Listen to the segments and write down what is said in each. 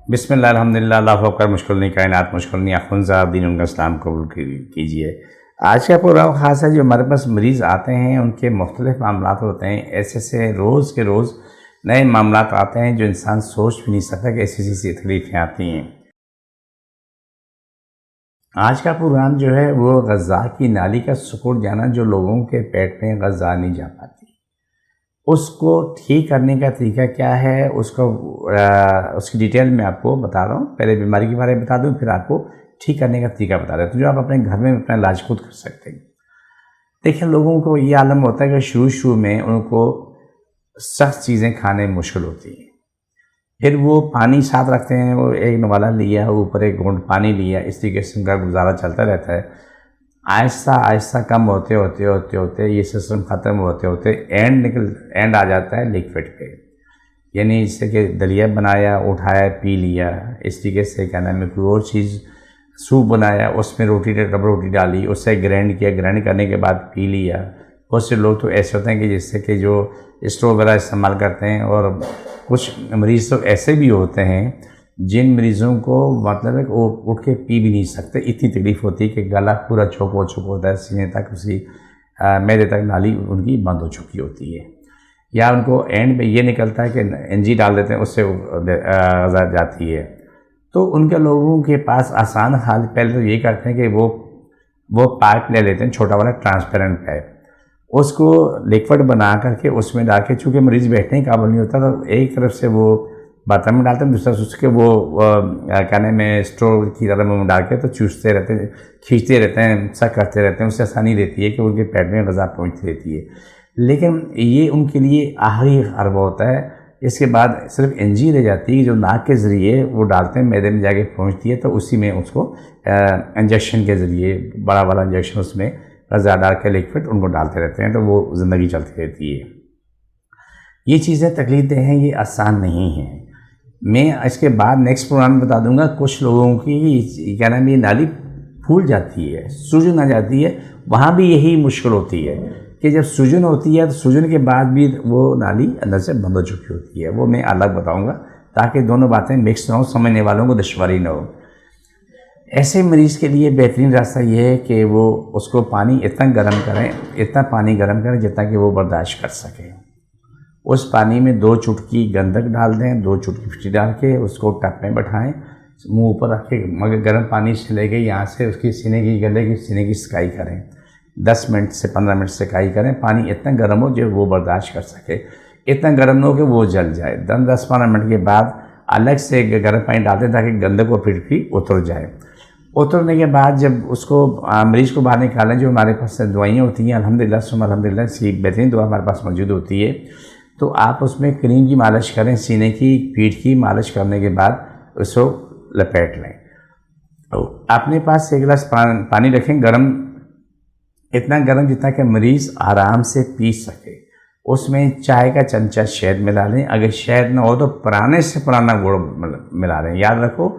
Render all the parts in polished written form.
बिस्मिल्लाह अल्हम्दुलिल्लाह अल्लाहु अकबर। मुश्किल नहीं कायनात मुश्किल नहीं अखुनज़ा दीन उनका इस्लाम कबूल कीजिए। आज का प्रोग्राम ख़ास है। जो हमारे पास मरीज़ आते हैं उनके मुख्तलिफ़ मामलात होते हैं। ऐसे रोज़ के रोज़ नए मामलात आते हैं जो इंसान सोच भी नहीं सकता कि ऐसी ऐसी तकलीफ़ें आती हैं। आज का प्रोग्राम जो है वो ग़ज़ा की नाली का सिकुड़ जाना, जो लोगों के पेट में ग़ज़ा नहीं जा पाती, उसको ठीक करने का तरीका क्या है, उसकी डिटेल में आपको बता रहा हूँ। पहले बीमारी के बारे में बता दूँ, फिर आपको ठीक करने का तरीका बता रहा हूँ, तो जो आप अपने घर में अपना इलाज खुद कर सकते हैं। देखिए, लोगों को ये आलम होता है कि शुरू में उनको सख्त चीज़ें खाने में मुश्किल होती हैं। फिर वो पानी साथ रखते हैं, वो एक नवाला लिया, ऊपर एक घूंट पानी लिया, इस तरीके से उनका गुजारा चलता रहता है। आहिस्ता आहिस्ता कम होते होते होते होते ये सिस्टम ख़त्म होते होते एंड आ जाता है लिक्विड पे, यानी इससे कि दलिया बनाया, उठाया, पी लिया। इस तरीके से क्या नाम है, कोई और चीज़ सूप बनाया, उसमें डबल रोटी डाली, उससे ग्राइंड किया, ग्राइंड करने के बाद पी लिया। बहुत से लोग तो ऐसे होते हैं कि जिससे कि जो स्टोव वगैरह इस्तेमाल करते हैं, और कुछ मरीज़ तो ऐसे भी होते हैं जिन मरीज़ों को मतलब है वो उठ के पी भी नहीं सकते, इतनी तकलीफ़ होती है कि गला पूरा चौक होता है, सीने तक, उसी मैदे तक नाली उनकी बंद हो चुकी होती है। या उनको एंड में ये निकलता है कि एनजी डाल देते हैं, उससे ग़ज़ा जाती है। तो उनके लोगों के पास आसान हाल पहले तो ये करते हैं कि वो पाइप ले लेते हैं, छोटा वाला ट्रांसपेरेंट पाइप, उसको लिक्विड बना करके उसमें डाल के, चूँकि मरीज़ बैठने के काबिल नहीं होता, तो एक तरफ से वो बर्तन में डालते हैं, दूसरा उसके वो कहने में स्ट्रो की तरह मुँह में डाल के तो चूसते रहते हैं, खींचते रहते हैं, सक करते रहते हैं। उससे आसानी रहती है कि उनके पेट में ग़ज़ा पहुँचती रहती है। लेकिन ये उनके लिए आखिरी हरबा होता है। इसके बाद सिर्फ एनजी रह जाती है, जो नाक के ज़रिए वो डालते हैं, मैदे में जाके पहुँचती है, तो उसी में उसको इंजेक्शन के ज़रिए बड़ा वाला इंजेक्शन उसमें ग़ज़ा डाल के लिक्विड उनको डालते रहते हैं, तो वो ज़िंदगी चलती रहती है। ये चीज़ें तकलीफ़ दें हैं, ये आसान नहीं हैं। मैं इसके बाद नेक्स्ट प्रोग्राम में बता दूंगा। कुछ लोगों की क्या नाम, ये नाली फूल जाती है, सूजन आ जाती है, वहाँ भी यही मुश्किल होती है कि जब सूजन होती है तो सूजन के बाद भी वो नाली अंदर से बंद हो चुकी होती है। वो मैं अलग बताऊंगा ताकि दोनों बातें मिक्स ना हो, समझने वालों को दुश्वारी ना हो। ऐसे मरीज़ के लिए बेहतरीन रास्ता ये है कि वो उसको पानी इतना पानी गर्म करें जितना कि वो बर्दाश्त कर सके। उस पानी में 2 चुटकी गंधक डाल दें, 2 चुटकी फिटी डाल के उसको टप में बैठाएँ, मुंह ऊपर रख के, मगर गर्म पानी से लेके यहाँ से उसकी गले की सीने की सिकाई करें। 10 मिनट से 15 मिनट सिकाई करें। पानी इतना गर्म हो जो वो बर्दाश्त कर सके, इतना गर्म ना हो कि वो जल जाए। 10-15 मिनट के बाद अलग से गर्म पानी डालते ताकि गंधक और फिटकी उतर जाए। उतरने के बाद जब उसको मरीज़ को बाहर निकालें, जो हमारे पास दवाइयाँ होती हैं, अल्हम्दुलिल्लाह सुम्मा अल्हम्दुलिल्लाह, इसकी बेहतरीन दवा हमारे पास मौजूद होती है। तो आप उसमें क्रीम की मालिश करें, सीने की, पीठ की मालिश करने के बाद उसको लपेट लें। तो अपने पास 1 गिलास पानी रखें, गरम, इतना गरम जितना कि मरीज़ आराम से पी सके। उसमें चाय का चमचा शहद मिला लें। अगर शहद ना हो तो पुराने से पुराना गुड़ मिला लें। याद रखो,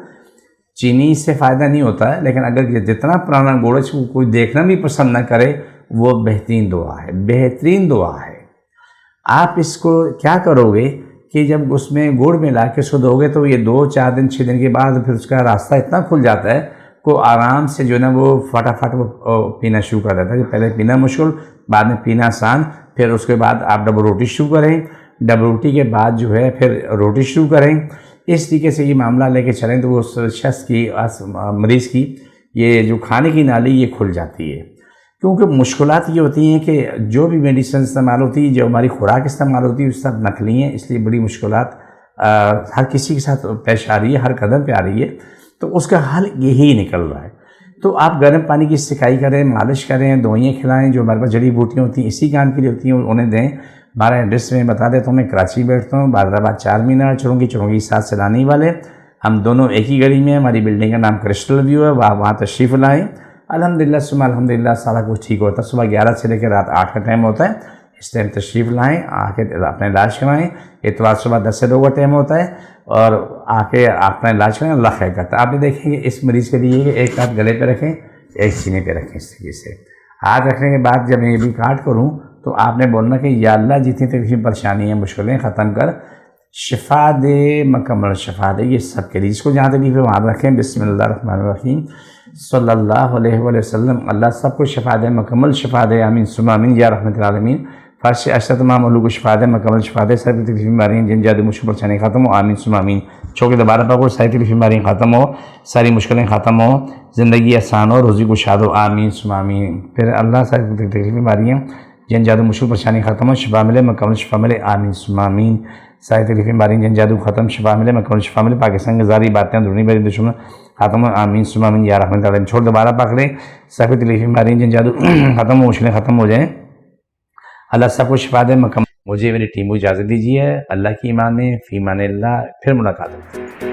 चीनी से फ़ायदा नहीं होता है, लेकिन अगर जितना पुराना गुड़ कोई देखना भी पसंद ना करे, वो बेहतरीन दुआ है, बेहतरीन दुआ है। आप इसको क्या करोगे कि जब उसमें गुड़ मिला के उसको दोगे, तो ये 2-4 दिन 6 दिन के बाद फिर उसका रास्ता इतना खुल जाता है को आराम से जो है ना वो फटाफट वो पीना शुरू कर देता है। पहले पीना मुश्किल, बाद में पीना आसान। फिर उसके बाद आप डबल रोटी शुरू करें, डबल रोटी के बाद जो है फिर रोटी शुरू करें। इस तरीके से ये मामला लेके चलें तो वो शख्स की, मरीज़ की ये जो खाने की नाली ये खुल जाती है। क्योंकि मुश्किलात ये होती हैं कि जो भी मेडिसिन इस्तेमाल होती है, जो हमारी खुराक इस्तेमाल होती है, उस सब नकली हैं, इसलिए बड़ी मुश्किलात हर किसी के साथ पेश आ रही है, हर कदम पे आ रही है। तो उसका हल यही निकल रहा है। तो आप गर्म पानी की सिकाई करें, मालिश करें, दवाइयाँ खिलाएं, जो हमारे पास जड़ी बूटियाँ होती हैं इसी काम के लिए होती हैं, उन्हें दें। हमारा एड्रेस में बता देता हूँ, मैं कराची बैठता हूँ, बादराबाद 4 मीनार, चुरंगी 7 सैलानी वाले। हम दोनों एक ही गली में, हमारी बिल्डिंग का नाम क्रिस्टल व्यू है, वहाँ तशरीफ़ लाएँ। अल्हम्दुलिल्लाह सुबह अल्हम्दुलिल्लाह सारा कुछ ठीक होता है। सुबह 11 से लेकर रात 8 का टाइम होता है। इस टाइम तशरीफ़ लाएँ, आके अपना इलाज कराएँ। इतवार सुबह 10 से 2 का टाइम होता है, और आके अपना इलाज करें, अल्लाह खैर करता है। आप भी देखेंगे इस मरीज़ के लिए एक हाथ गले पे रखें, एक सीने पे रखें। इस तरीके से हाथ रखने के बाद जब मैं ये भी काट करूँ तो आपने बोलना कि या अल्लाह जितनी तकलीफ़ परेशानी है, मुश्किलें ख़त्म कर, शिफा दे, मुकम्मल शिफा दे, ये सब के लिए। जिसको जहाँ तकलीफ है वहाँ रखें। बिस्मिल्लाहिर्रहमानिर्रहीम, सल्लल्लाहु अलैहि वसल्लम। अल्लाह सबको शिफा दे, मुकम्मल शिफा दे, आमीन सुम्मा आमीन या रहमतुल आलमीन। फर्श अशर तमाम को शिफा दे, मुकम्मल शिफा दे, सारी तकलीफ बीमारियाँ जिन जादू मुश्किल परेशानी खत्म हो, आमीन सुम्मा आमीन। छोके दोबारा पकड़ो, सारी तकलीफ बीमारियाँ ख़त्म हो, सारी मुश्किलें ख़त्म हो, ज़िंदगी आसान हो, रोज़ी कुशाद हो, आमीन सुम्मा आमीन। फिर अल्लाह सारी तकलीफ बीमारियाँ जिन जादू मुश्किल परेशानी ख़त्म हो, शिफा मिले, मुकम्मल शिफा मिले, आमीन सुम्मा आमीन। सारी तकलीफ बीमारियाँ जिन जादू ख़त्म, शिफा मिले, मुकम्मल शिफा मिले। पाकिस्तान की जारी बातें दुनिया भरी दुश्मन ख़त्म हो, आमीन सुम्मा आमीन या रहमतुल आलमीन। छोड़ दोबारा पकड़े, सारी तकलीफ बीमारियाँ जिन जादू ख़त्म हो, मुश्किलें ख़त्म हो जाएँ, अल्लाह सबको शिफा दे, मुकम्मल। मुझे मेरी टीम को इजाज़त दीजिए। अल्लाह की ईमान में फ़ी ईमान अल्लाह, फिर मुलाकात होती है।